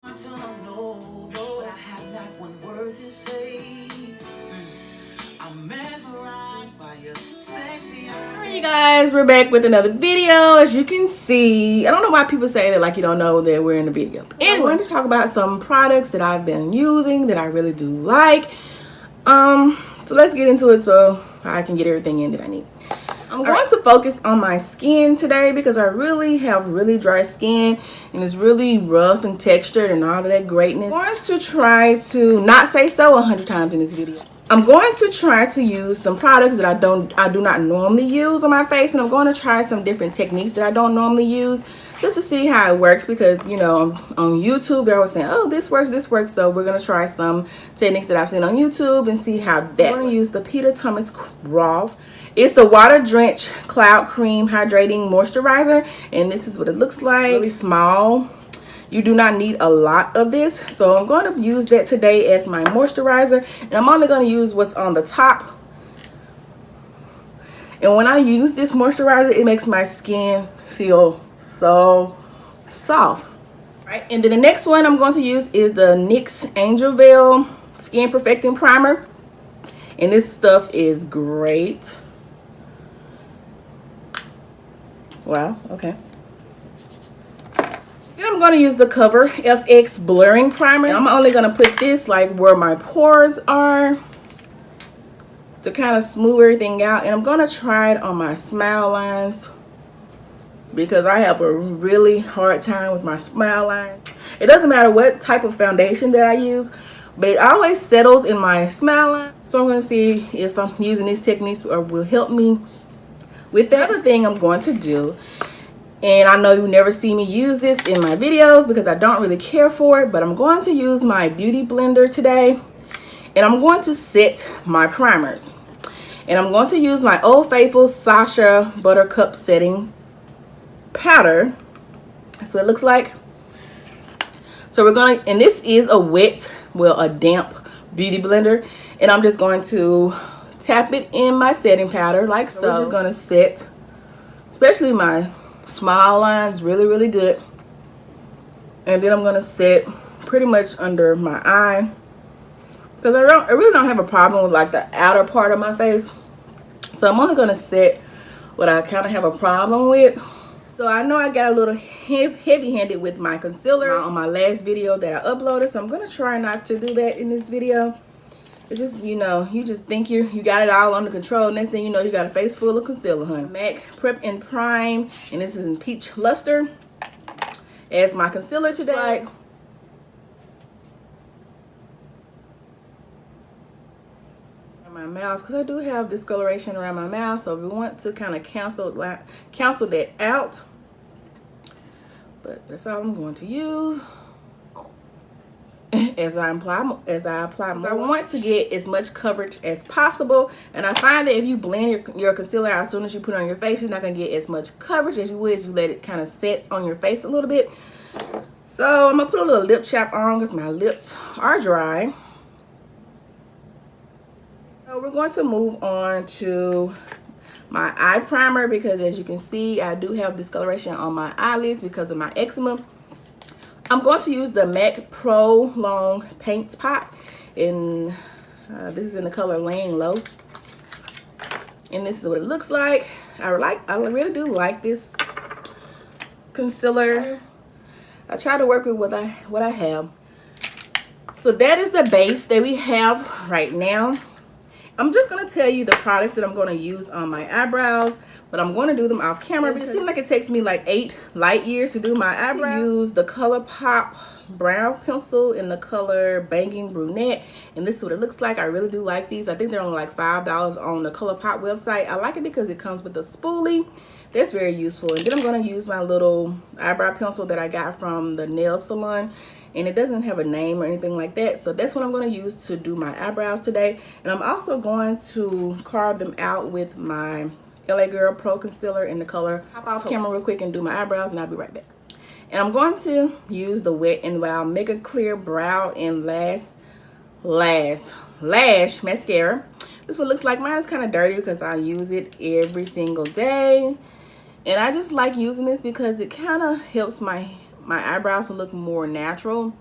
Alright, you guys, we're back with another video. As you can see, I don't know why people say that like you don't know that we're in the video. But anyway, I want to talk about some products that I've been using that I really do like. So let's get into it so I can get everything in that I need. I'm going to focus on my skin today because I really have really dry skin and it's really rough and textured and all of that greatness. I'm going to try to not say so 100 times in this video. I'm going to try to use some products that I do not normally use on my face, and I'm going to try some different techniques that I don't normally use just to see how it works, because you know on YouTube they're always saying, oh, this works, so we're going to try some techniques that I've seen on YouTube and see how that. I'm going to use the Peter Thomas Croft. It's the Water Drench Cloud Cream Hydrating Moisturizer, and this is what it looks like. Really small. You do not need a lot of this, so I'm going to use that today as my moisturizer, and I'm only going to use what's on the top. And when I use this moisturizer, it makes my skin feel so soft. Right, and then the next one I'm going to use is the NYX Angel Veil Skin Perfecting Primer, and this stuff is great. Wow, okay. Then I'm going to use the Cover FX Blurring Primer. And I'm only going to put this like where my pores are to kind of smooth everything out. And I'm going to try it on my smile lines because I have a really hard time with my smile lines. It doesn't matter what type of foundation that I use, but it always settles in my smile line. So I'm going to see if I'm using these techniques or will help me with that. Other thing I'm going to do, and I know you never see me use this in my videos because I don't really care for it, but I'm going to use my beauty blender today, and I'm going to set my primers. And I'm going to use my Old Faithful Sasha Buttercup Setting Powder. That's what it looks like. So we're going to, and this is a wet, well, a damp beauty blender, and I'm just going to tap it in my setting powder like so. We're just going to set, especially my smile lines, really good, and then I'm gonna set pretty much under my eye because I really don't have a problem with like the outer part of my face, so I'm only gonna set what I kind of have a problem with. So I know I got a little heavy-handed with my concealer on my last video that I uploaded, so I'm gonna try not to do that in this video. It's just, you know, you just think you got it all under control. Next thing you know, you got a face full of concealer, honey. MAC Prep and Prime, and this is in Peach Luster as my concealer today. My mouth, because I do have discoloration around my mouth, so we want to kind of cancel that out. But that's all I'm going to use as I apply more. I want to get as much coverage as possible, and I find that if you blend your concealer out as soon as you put it on your face, you're not going to get as much coverage as you would if you let it kind of set on your face a little bit. So I'm going to put a little lip chap on because my lips are dry. So we're going to move on to my eye primer because, as you can see, I do have discoloration on my eyelids because of my eczema. I'm going to use the MAC Pro Long Paint Pot, and this is in the color Laying Low, and this is what it looks like. I really do like this concealer. I try to work with what I have. So that is the base that we have right now. I'm just going to tell you the products that I'm going to use on my eyebrows, but I'm going to do them off camera because it seems like it takes me like 8 light years to do my eyebrows. Use the ColourPop brown pencil in the color Banging Brunette, and this is what it looks like. I really do like these. I think they're only like $5 on the ColourPop website. I like it because it comes with a spoolie. That's very useful. And then I'm going to use my little eyebrow pencil that I got from the nail salon, and it doesn't have a name or anything like that, so that's what I'm going to use to do my eyebrows today. And I'm also going to carve them out with my LA Girl Pro Concealer in the color. Hop off camera real quick and do my eyebrows, and I'll be right back. And I'm going to use the Wet n Wild Mega Clear Brow and Lash Mascara. This is what it looks like. Mine is kind of dirty because I use it every single day, and I just like using this because it kind of helps my eyebrows to look more natural.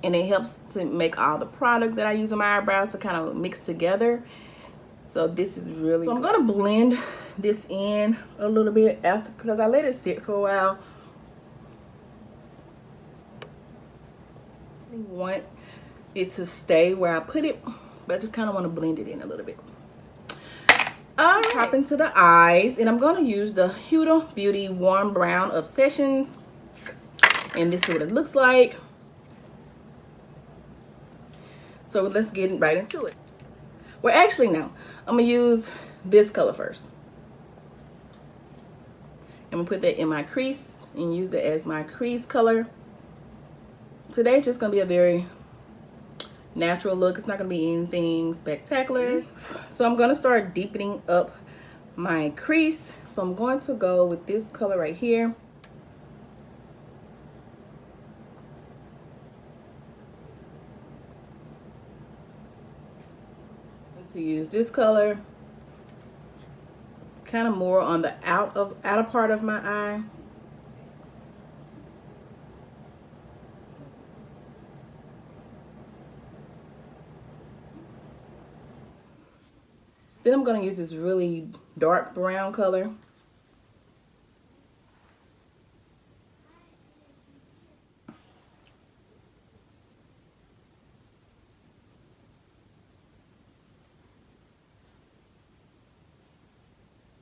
and it helps to make all the product that I use on my eyebrows to kind of mix together. So this is really good. I'm gonna blend this in a little bit after, because I let it sit for a while. I want it to stay where I put it, but I just kind of want to blend it in a little bit. All right, hop into the eyes, and I'm going to use the Huda Beauty Warm Brown Obsessions, and this is what it looks like. So let's get right into it. Well, actually, no, I'm gonna use this color first. I'm gonna put that in my crease and use it as my crease color. Today's just gonna be a very natural look. It's not gonna be anything spectacular. So I'm gonna start deepening up my crease. So I'm going to go with this color right here. To use this color kind of more on the outer part of my eye. Then I'm going to use this really dark brown color.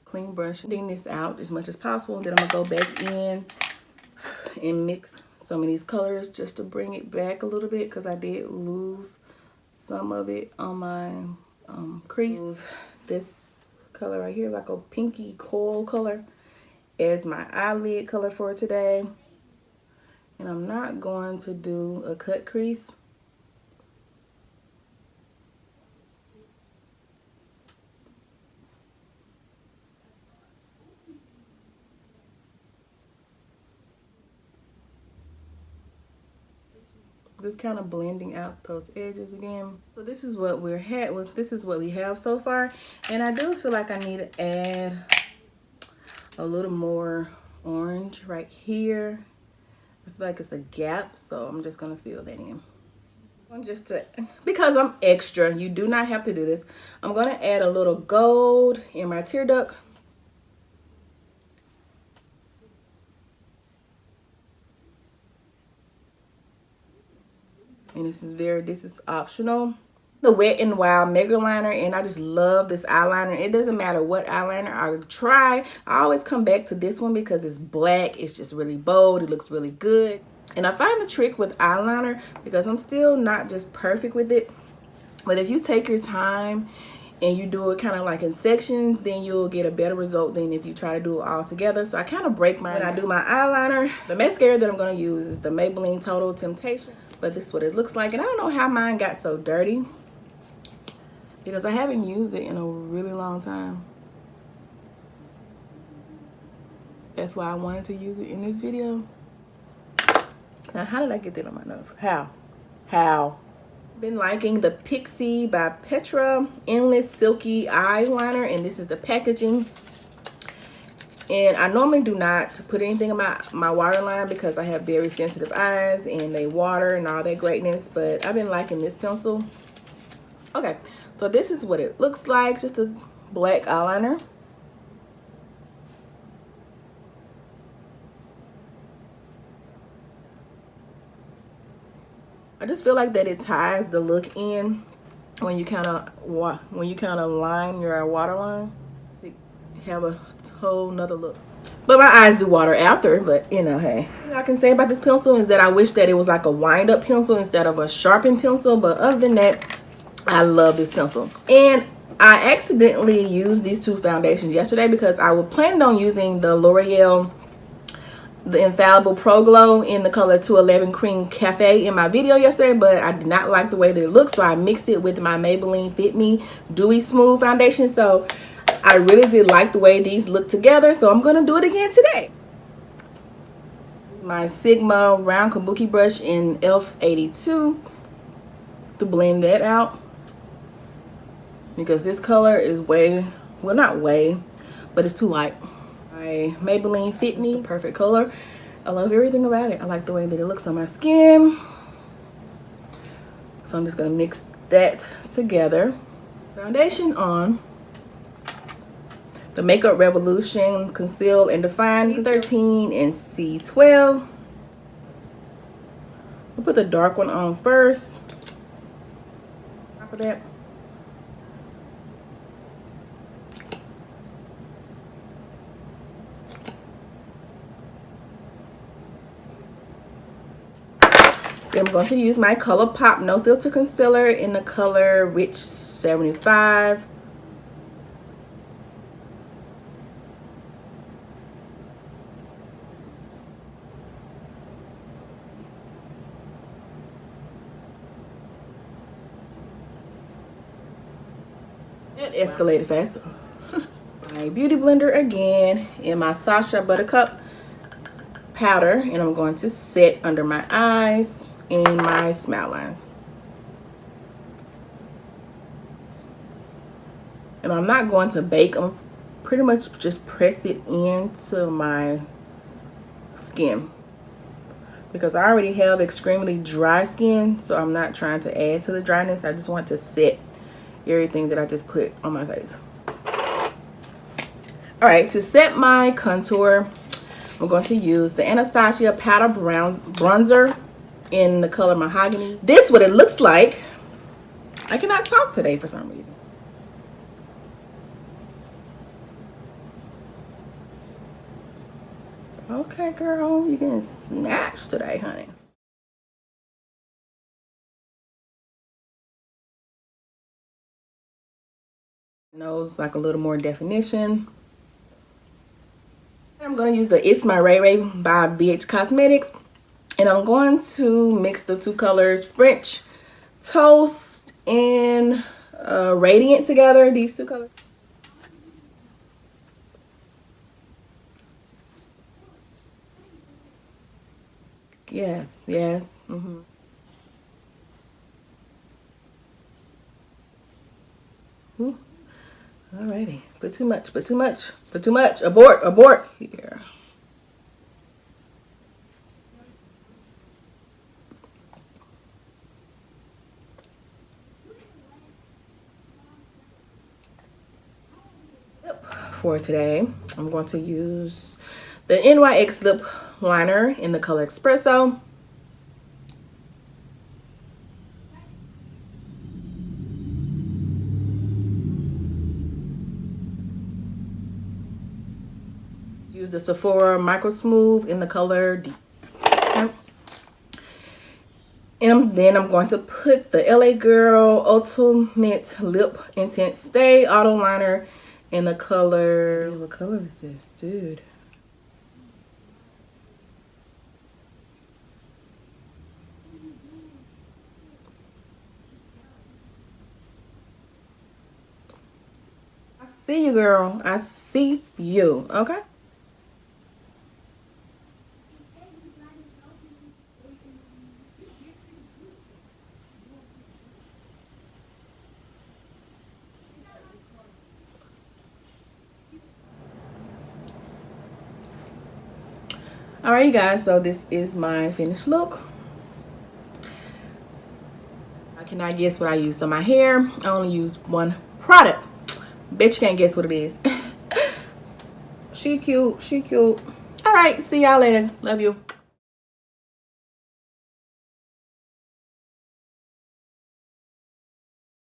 Clean brush, clean this out as much as possible. Then I'm gonna go back in and mix some of these colors just to bring it back a little bit, because I did lose some of it on my crease. This color right here, like a pinky coral color, as my eyelid color for today. And I'm not going to do a cut crease. Just kind of blending out those edges again. So this is what we have so far, and I do feel like I need to add a little more orange right here. I feel like it's a gap, so I'm just gonna fill that in. Because I'm extra, you do not have to do this. I'm gonna add a little gold in my tear duct. And this is optional. The Wet n Wild Mega Liner, and I just love this eyeliner. It doesn't matter what eyeliner I try, I always come back to this one because it's black. It's just really bold. It looks really good. And I find the trick with eyeliner, because I'm still not just perfect with it, but if you take your time and you do it kind of like in sections, then you'll get a better result than if you try to do it all together. So I kind of break mine when I do my eyeliner. The mascara that I'm going to use is the Maybelline Total Temptation. But this is what it looks like. And I don't know how mine got so dirty, because I haven't used it in a really long time. That's why I wanted to use it in this video. Now, how did I get that on my nose? How? Been liking the Pixie by Petra Endless Silky Eyeliner, and this is the packaging. And I normally do not put anything in my waterline because I have very sensitive eyes and they water and all that greatness, but I've been liking this pencil. Okay, so this is what it looks like, just a black eyeliner. I just feel like that it ties the look in when you kind of line your waterline. See, have a whole nother look. But my eyes do water after, but you know, hey. What I can say about this pencil is that I wish that it was like a wind up pencil instead of a sharpened pencil, but other than that, I love this pencil. And I accidentally used these two foundations yesterday because I was planning on using the L'Oreal The Infallible Pro Glow in the color 211 Cream Cafe in my video yesterday, but I did not like the way that it looked, so I mixed it with my Maybelline Fit Me Dewy Smooth foundation. So I really did like the way these look together, so I'm going to do it again today. This is my Sigma round kabuki brush in F82 to blend that out, because this color is way, well, not way, but it's too light. My Maybelline Fit Me, the perfect color. I love everything about it. I like the way that it looks on my skin. So I'm just gonna mix that together. Foundation on. The Makeup Revolution Conceal and Define C13 and C12. I'll put the dark one on first. Top of that. Then I'm going to use my ColourPop No Filter Concealer in the color Rich 75. It escalated fast. My beauty blender again in my Sasha Buttercup powder, and I'm going to set under my eyes and my smile lines. And I'm not going to bake. I'm pretty much just press it into my skin because I already have extremely dry skin, so I'm not trying to add to the dryness. I just want to set everything that I just put on my face. All right, to set my contour, I'm going to use the Anastasia Powder Bronzer in the color Mahogany. This is what it looks like. I cannot talk today for some reason. Okay, girl, you're getting snatched today, honey. Nose like a little more definition. I'm going to use the It's My Ray Ray by BH Cosmetics. And I'm going to mix the two colors French Toast and Radiant together. These two colors. Yes, yes. Ooh. Alrighty. Put too much, put too much, put too much. Abort, abort. Here. For today, I'm going to use the NYX Lip Liner in the color Espresso. Use the Sephora Micro Smooth in the color Deep. Okay. And then I'm going to put the LA Girl Ultimate Lip Intense Stay Auto Liner in the color. What color is this, dude? I see you, girl. I see you. Okay. Alright, you guys, so this is my finished look. I cannot guess what I used on my hair. I only used one product. Bet you can't guess what it is. She cute. She cute. Alright, see y'all later. Love you.